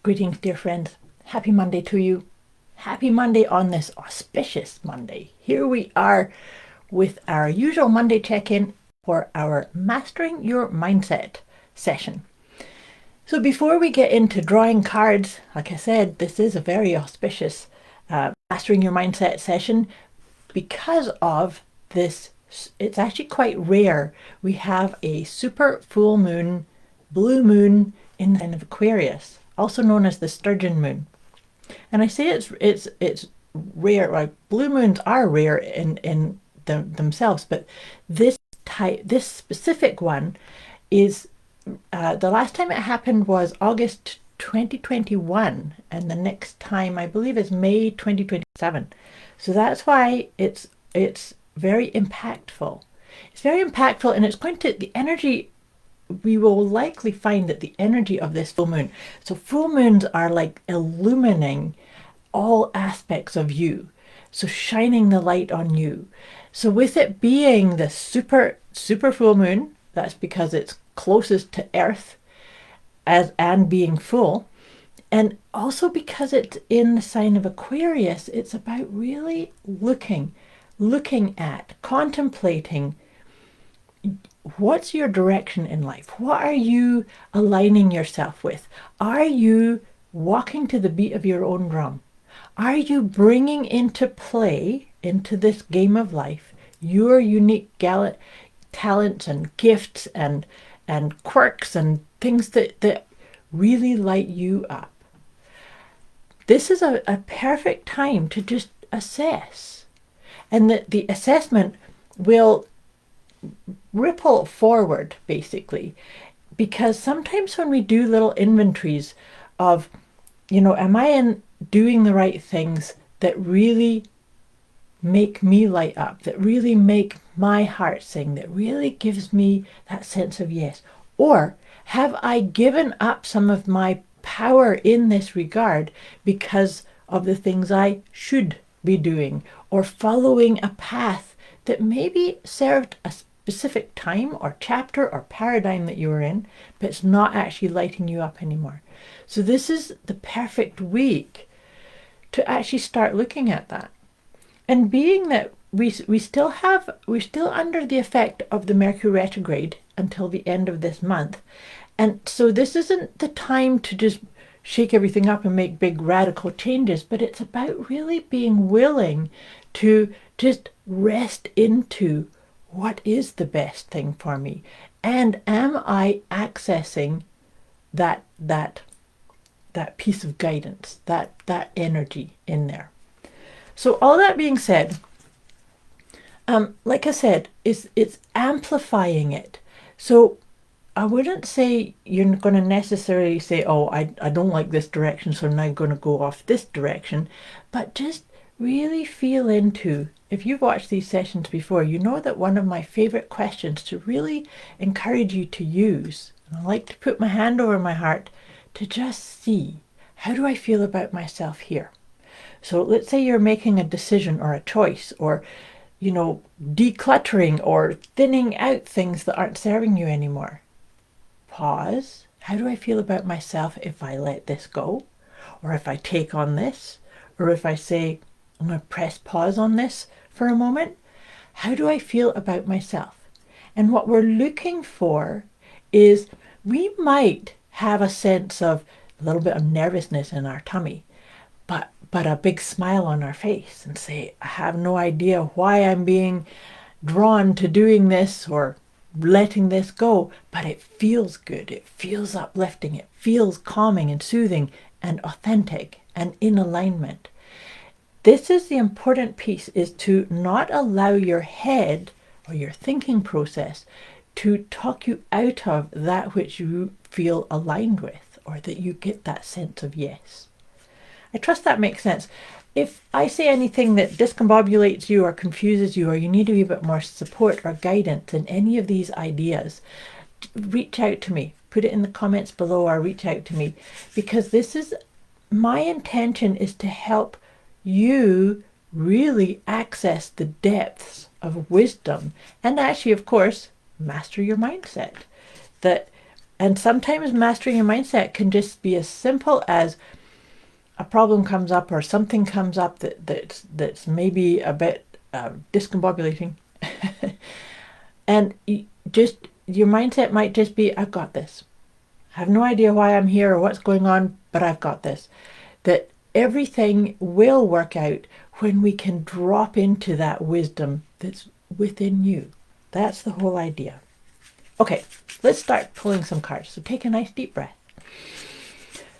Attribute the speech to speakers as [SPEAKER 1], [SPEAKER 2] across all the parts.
[SPEAKER 1] Greetings, dear friends. Happy Monday to you. Happy Monday on this auspicious Monday. Here we are with our usual Monday check-in for our Mastering Your Mindset session. So before we get into drawing cards, like I said, this is a very auspicious Mastering Your Mindset session because of this. It's actually quite rare. We have a super full moon, blue moon in the sign of Aquarius, also known as the Sturgeon Moon. And I say it's rare. Like blue moons are rare in themselves, but this specific one is the last time it happened was August 2021, and the next time I believe is May 2027. So that's why it's very impactful. It's very impactful, and it's going to the energy. We will likely find that the energy of this full moon. So full moons are like illumining all aspects of you. So shining the light on you. So with it being the super full moon, that's because it's closest to Earth and being full. And also because it's in the sign of Aquarius, it's about really looking at, contemplating what's your direction in life? What are you aligning yourself with? Are you walking to the beat of your own drum? Are you bringing into play, into this game of life, your unique talents and gifts and quirks and things that really light you up? This is a perfect time to just assess. And the assessment will ripple forward, basically, because sometimes when we do little inventories of, am I doing the right things that really make me light up, that really make my heart sing, that really gives me that sense of yes? Or have I given up some of my power in this regard because of the things I should be doing, or following a path that maybe served a specific time or chapter or paradigm that you were in, but it's not actually lighting you up anymore? So this is the perfect week to actually start looking at that. And being that we're still under the effect of the Mercury retrograde until the end of this month. And so this isn't the time to just shake everything up and make big radical changes, but it's about really being willing to just rest into what is the best thing for me, and am I accessing that piece of guidance, that energy in there. So all that being said, like I said, it's amplifying it. So I wouldn't say you're going to necessarily say, oh, I don't like this direction, so I'm now going to go off this direction. But just really feel into, if you've watched these sessions before, you know that one of my favorite questions to really encourage you to use, and I like to put my hand over my heart to just see, how do I feel about myself here? So let's say you're making a decision or a choice, or decluttering or thinning out things that aren't serving you anymore. Pause. How do I feel about myself if I let this go? Or if I take on this? Or if I say, I'm going to press pause on this for a moment? How do I feel about myself? And what we're looking for is, we might have a sense of a little bit of nervousness in our tummy, but a big smile on our face, and say, I have no idea why I'm being drawn to doing this or letting this go, but it feels good, it feels uplifting, it feels calming and soothing and authentic and in alignment. This is the important piece, is to not allow your head or your thinking process to talk you out of that which you feel aligned with, or that you get that sense of yes. I trust that makes sense. If I say anything that discombobulates you or confuses you, or you need a wee bit more support or guidance in any of these ideas, reach out to me. Put it in the comments below, or reach out to me, because this is my intention, is to help you really access the depths of wisdom, and actually, of course, master your mindset. That And sometimes mastering your mindset can just be as simple as a problem comes up or something comes up that's maybe a bit discombobulating. And just your mindset might just be, I've got this. I have no idea why I'm here or what's going on, but I've got this. That everything will work out when we can drop into that wisdom that's within you. That's the whole idea. Okay, let's start pulling some cards. So take a nice deep breath.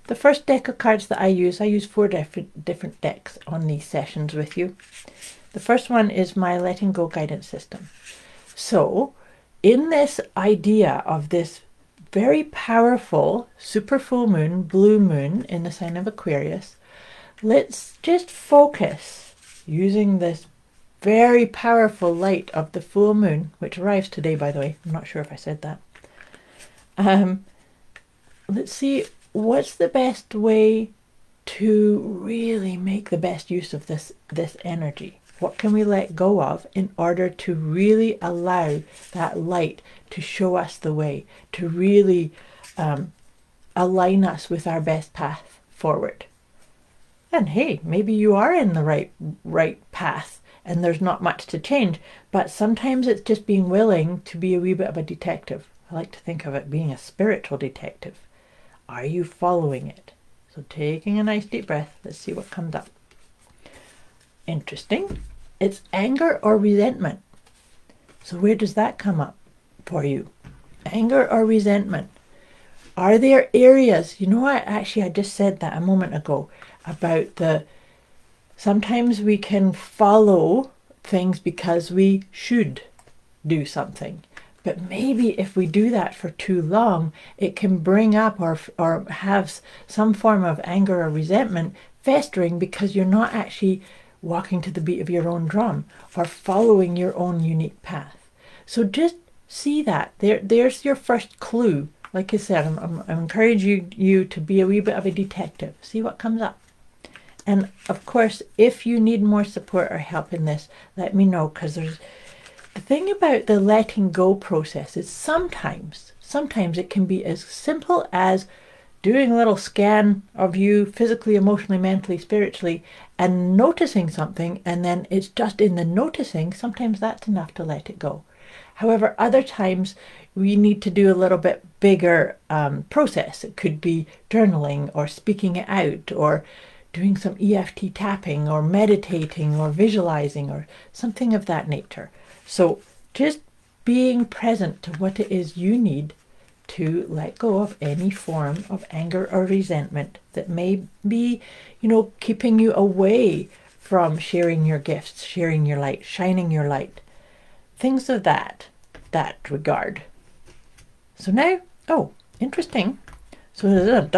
[SPEAKER 1] The first deck of cards that I use 4 different decks on these sessions with you. The first one is my letting go guidance system. So in this idea of this very powerful super full moon, blue moon in the sign of Aquarius, let's just focus using this very powerful light of the full moon, which arrives today, by the way. I'm not sure if I said that. Let's see what's the best way to really make the best use of this energy. What can we let go of in order to really allow that light to show us the way, to really align us with our best path forward? And hey, maybe you are in the right path and there's not much to change, but sometimes it's just being willing to be a wee bit of a detective. I like to think of it being a spiritual detective. Are you following it? So taking a nice deep breath, let's see what comes up. Interesting. It's anger or resentment. So where does that come up for you? Anger or resentment? Are there areas, you know what, actually I just said that a moment ago about sometimes we can follow things because we should do something. But maybe if we do that for too long, it can bring up or have some form of anger or resentment festering because you're not actually walking to the beat of your own drum or following your own unique path. So just see that. There's your first clue. Like I said, I'm encouraging you to be a wee bit of a detective. See what comes up. And of course, if you need more support or help in this, let me know, because the thing about the letting go process is sometimes it can be as simple as doing a little scan of you physically, emotionally, mentally, spiritually, and noticing something, and then it's just in the noticing, sometimes that's enough to let it go. However, other times we need to do a little bit bigger process. It could be journaling or speaking it out or doing some EFT tapping or meditating or visualizing or something of that nature. So just being present to what it is you need to let go of any form of anger or resentment that may be, keeping you away from sharing your gifts, sharing your light, shining your light. Things of that regard. So now, interesting. So there's a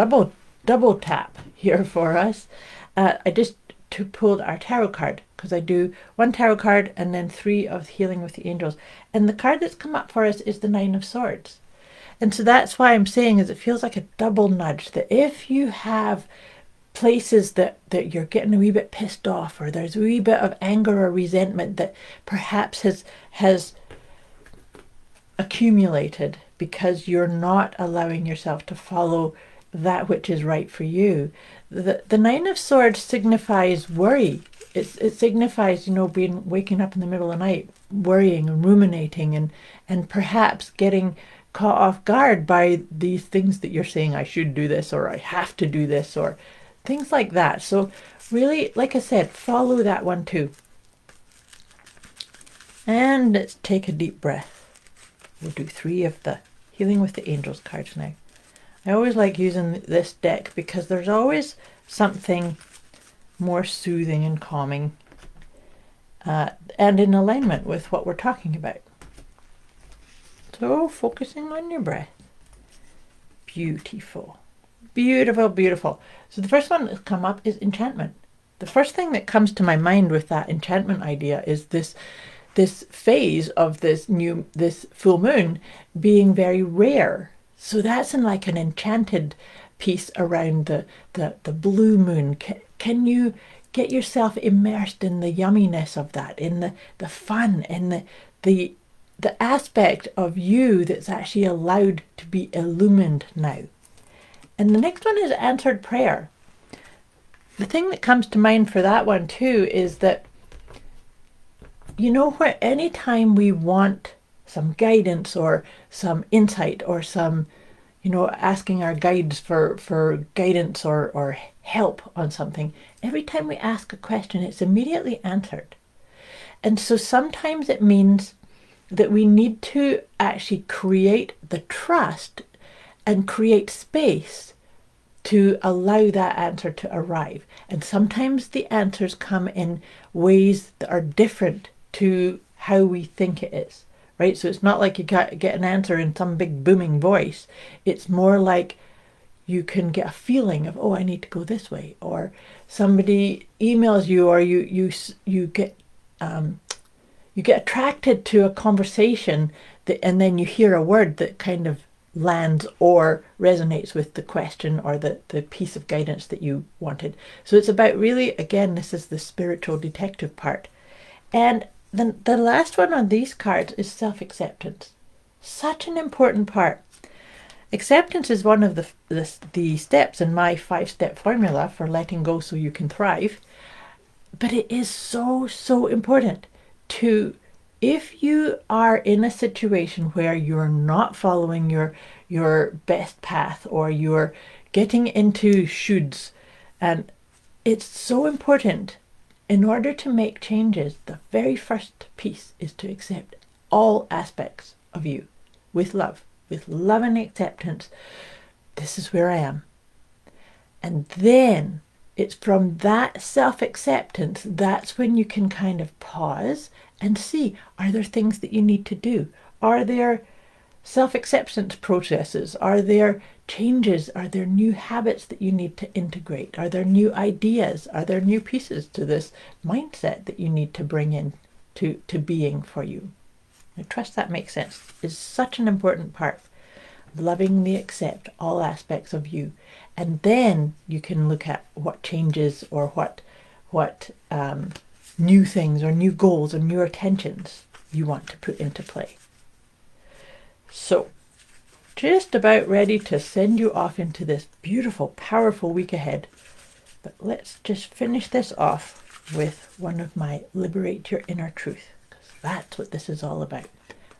[SPEAKER 1] double tap here for us. I just pulled our tarot card because I do 1 tarot card and then 3 of Healing with the Angels. And the card that's come up for us is the 9 of Swords. And so that's why I'm saying is it feels like a double nudge that if you have places that you're getting a wee bit pissed off or there's a wee bit of anger or resentment that perhaps has accumulated because you're not allowing yourself to follow that which is right for you. The 9 of Swords signifies worry. It signifies, waking up in the middle of the night, worrying and ruminating and perhaps getting caught off guard by these things that you're saying, I should do this or I have to do this or things like that. So really, like I said, follow that one too. And let's take a deep breath. We'll do 3 of the Healing with the Angels cards now. I always like using this deck because there's always something more soothing and calming and in alignment with what we're talking about. So focusing on your breath. Beautiful. Beautiful, beautiful. So the first one that's come up is enchantment. The first thing that comes to my mind with that enchantment idea is this phase of this full moon being very rare. So that's in like an enchanted piece around the blue moon. Can you get yourself immersed in the yumminess of that, in the fun, in the the aspect of you that's actually allowed to be illumined now. And the next one is answered prayer. The thing that comes to mind for that one too is that, you know, where anytime we want some guidance or some insight or some, you know, asking our guides for guidance or help on something, every time we ask a question, it's immediately answered. And so sometimes it means that we need to actually create the trust and create space to allow that answer to arrive. And sometimes the answers come in ways that are different to how we think it is, right? So it's not like you get an answer in some big booming voice. It's more like you can get a feeling of, oh, I need to go this way, or somebody emails you, or you get attracted to a conversation and then you hear a word that kind of lands or resonates with the question or the piece of guidance that you wanted. So it's about really, again, this is the spiritual detective part. And then the last one on these cards is self-acceptance. Such an important part. Acceptance is one of the steps in my 5-step formula for letting go so you can thrive. But it is so, so important to, if you are in a situation where you're not following your best path or you're getting into shoulds, and it's so important, in order to make changes, the very first piece is to accept all aspects of you with love and acceptance. This is where I am. And then it's from that self-acceptance, that's when you can kind of pause and see, are there things that you need to do? Are there self-acceptance processes? Are there changes? Are there new habits that you need to integrate? Are there new ideas? Are there new pieces to this mindset that you need to bring in to being for you? I trust that makes sense. It's such an important part. Lovingly accept all aspects of you. And then you can look at what changes or what new things or new goals or new attentions you want to put into play. So, just about ready to send you off into this beautiful, powerful week ahead. But let's just finish this off with one of my Liberate Your Inner Truth, because that's what this is all about.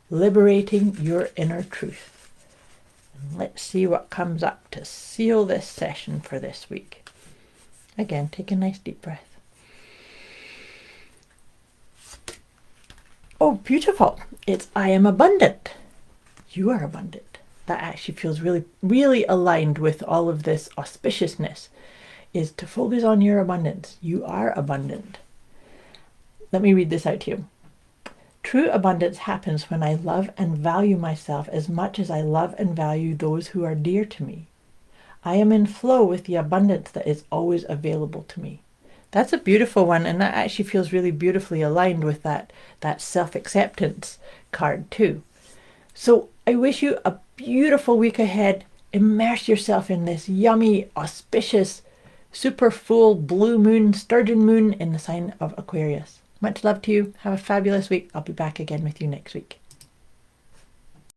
[SPEAKER 1] Liberating your inner truth. And let's see what comes up to seal this session for this week. Again, take a nice deep breath. Oh, beautiful. It's I am abundant. You are abundant. That actually feels really, really aligned with all of this auspiciousness, is to focus on your abundance. You are abundant. Let me read this out to you. True abundance happens when I love and value myself as much as I love and value those who are dear to me. I am in flow with the abundance that is always available to me. That's a beautiful one, and that actually feels really beautifully aligned with that self-acceptance card too. So I wish you a beautiful week ahead. Immerse yourself in this yummy, auspicious, super full blue moon, Sturgeon Moon in the sign of Aquarius. Much love to you. Have a fabulous week. I'll be back again with you next week.